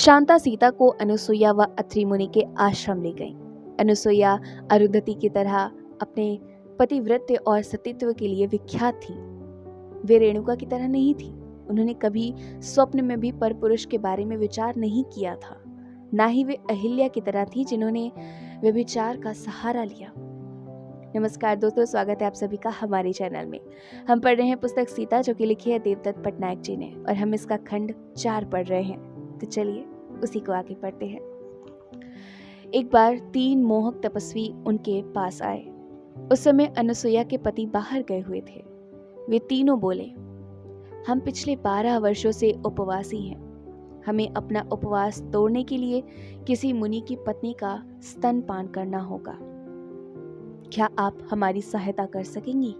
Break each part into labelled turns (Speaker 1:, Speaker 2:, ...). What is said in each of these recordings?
Speaker 1: शांता सीता को अनुसुईया व अत्रि मुनि के आश्रम ले गईं। अनुसुईया अरुंधति की तरह अपने पतिव्रत्य और सतीत्व के लिए विख्यात थी। वे रेणुका की तरह नहीं थी। उन्होंने कभी स्वप्न में भी परपुरुष के बारे में विचार नहीं किया था। ना ही वे अहिल्या की तरह थी जिन्होंने व्यभिचार का सहारा लिया। नमस्कार दोस्तों, स्वागत है आप सभी का हमारे चैनल में। हम पढ़ रहे हैं पुस्तक सीता, जो कि लिखी है देवदत्त पटनायक जी ने, और हम इसका खंड 4 पढ़ रहे हैं। तो चलिए उसी को आगे पढ़ते हैं। एक बार 3 मोहक तपस्वी उनके पास आए। उस समय अनुसुईया के पति बाहर गए हुए थे। वे तीनों बोले, हम पिछले 12 वर्षों से उपवासी हैं। हमें अपना उपवास तोड़ने के लिए किसी मुनि की पत्नी का स्तनपान करना होगा। क्या आप हमारी सहायता कर सकेंगी?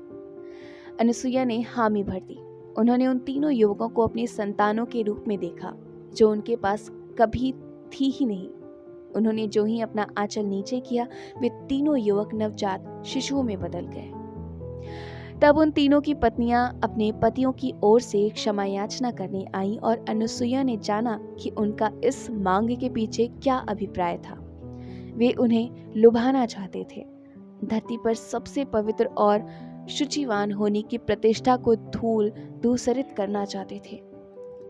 Speaker 1: अनुसुईया ने हामी भर दी। उन्होंने उन तीनों युवकों को अपनी संतानों के रूप में देखा, जो उनके पास कभी थी ही नहीं। उन्होंने जो ही अपना आंचल नीचे किया, वे तीनों युवक नवजात शिशुओं में बदल गए। तब उन तीनों की पत्नियां अपने पतियों की ओर से क्षमा याचना करने आईं, और अनुसुईया ने जाना कि उनका इस मांग के पीछे क्या अभिप्राय था। वे उन्हें लुभाना चाहते थे। धरती पर सबसे पवित्र और शुचिवान होने की प्रतिष्ठा को धूल धूसरित करना चाहते थे।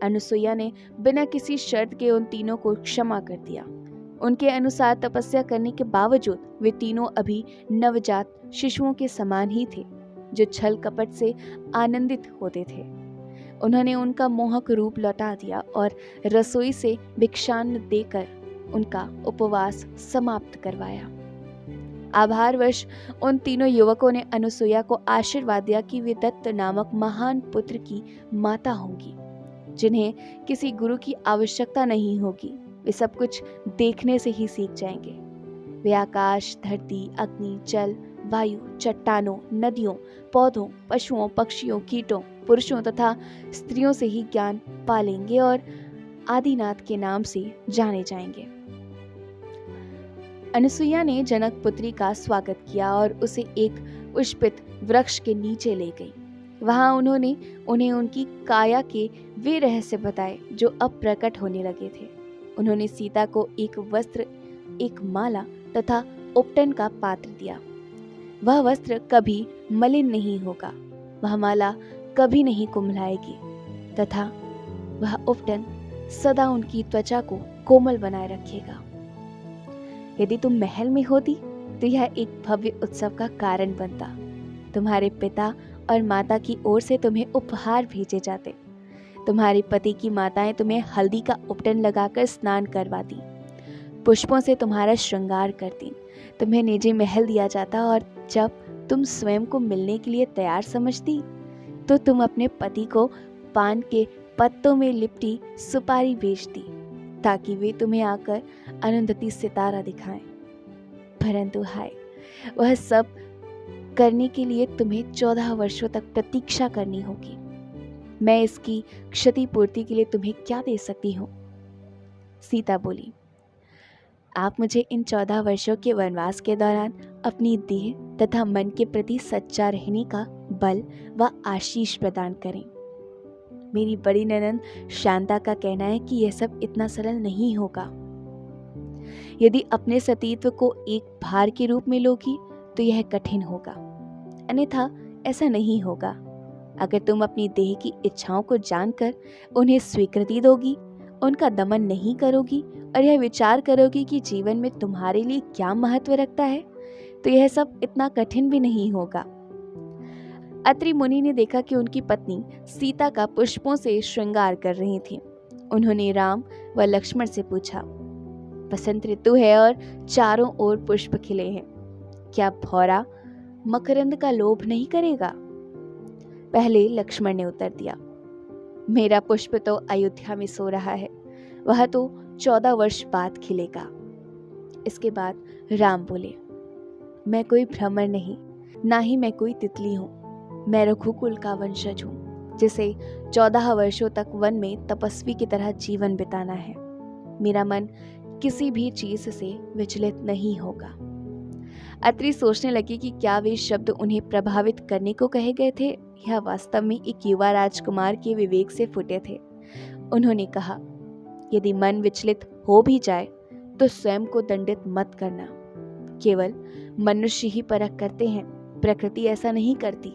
Speaker 1: अनुसुईया ने बिना किसी शर्त के उन तीनों को क्षमा कर दिया। उनके अनुसार तपस्या करने के बावजूद वे तीनों अभी नवजात शिशुओं के समान ही थे, जो छल कपट से आनंदित होते थे। उन्होंने उनका मोहक रूप लौटा दिया और रसोई से भिक्षान्न देकर उनका उपवास समाप्त करवाया। आभारवश उन तीनों युवकों ने अनुसुईया को आशीर्वाद दिया कि वे दत्त नामक महान पुत्र की माता होंगी, जिन्हें किसी गुरु की आवश्यकता नहीं होगी। वे सब कुछ देखने से ही सीख जाएंगे। वे आकाश, धरती, अग्नि, जल, वायु, चट्टानों, नदियों, पौधों, पशुओं, पक्षियों, कीटों, पुरुषों तथा स्त्रियों से ही ज्ञान पालेंगे और आदिनाथ के नाम से जाने जाएंगे। अनुसुईया ने जनक पुत्री का स्वागत किया और उसे एक पुष्पित वृक्ष के नीचे ले गई। वहां उन्होंने उन्हें उनकी काया के वे रहस्य बताए जो अब प्रकट होने लगे थे। उन्होंने सीता को एक वस्त्र, एक माला तथा उपटन का पात्र दिया। वह वस्त्र कभी मलिन नहीं होगा, वह माला कभी नहीं कुम्हलाएगी तथा वह उपटन सदा उनकी त्वचा को कोमल बनाए रखेगा। यदि तुम महल में होती तो यह एक भव्य उत्सव का कारण बनता। तुम्हारे पिता और माता की ओर से तुम्हें उपहार भेजे जाते। तुम्हारे पति की माताएं तुम्हें हल्दी का उपटन लगाकर स्नान करवाती, पुष्पों से तुम्हारा श्रृंगार करती, तुम्हें निजी महल दिया जाता, और जब तुम स्वयं को मिलने के लिए तैयार समझती तो तुम अपने पति को पान के पत्तों में लिपटी सुपारी बेचती, ताकि वे तुम्हें आकर अरुंधति सितारा दिखाएं। परंतु हाय, वह सब करने के लिए तुम्हें 14 वर्षों तक प्रतीक्षा करनी होगी। मैं इसकी क्षतिपूर्ति के लिए तुम्हें क्या दे सकती हूँ? सीता बोली, आप मुझे इन 14 वर्षों के वनवास के दौरान अपनी देह तथा मन के प्रति सच्चा रहने का बल व आशीष प्रदान करें। मेरी बड़ी ननंद शांता का कहना है कि यह सब इतना सरल नहीं होगा। यदि अपने सतीत्व को एक भार के रूप में लोगी तो यह कठिन होगा, अन्यथा ऐसा नहीं होगा। अगर तुम अपनी देह की इच्छाओं को जानकर उन्हें स्वीकृति दोगी, उनका दमन नहीं करोगी और यह विचार करोगी कि जीवन में तुम्हारे लिए क्या महत्व रखता है, तो यह सब इतना कठिन भी नहीं होगा। अत्रि मुनि ने देखा कि उनकी पत्नी सीता का पुष्पों से श्रृंगार कर रही थी। उन्होंने राम व लक्ष्मण से पूछा, बसंत ऋतु है और चारों ओर पुष्प खिले हैं, क्या भौरा मकरंद का लोभ नहीं करेगा? पहले लक्ष्मण ने उत्तर दिया, मेरा पुष्प तो अयोध्या में सो रहा है, वह तो 14 वर्ष बाद खिलेगा। इसके बाद राम बोले, मैं कोई भ्रमर नहीं, ना ही मैं कोई तितली हूँ। मैं रघुकुल का वंशज हूँ, जिसे 14 वर्षों तक वन में तपस्वी की तरह जीवन बिताना है। मेरा मन किसी भी चीज से विचलित नहीं होगा। अत्रि सोचने लगी कि क्या वे शब्द उन्हें प्रभावित करने को कहे गए थे या वास्तव में एक युवा राजकुमार के विवेक से फूटे थे। उन्होंने कहा, यदि मन विचलित हो भी जाए तो स्वयं को दंडित मत करना। केवल मनुष्य ही परख करते हैं, प्रकृति ऐसा नहीं करती।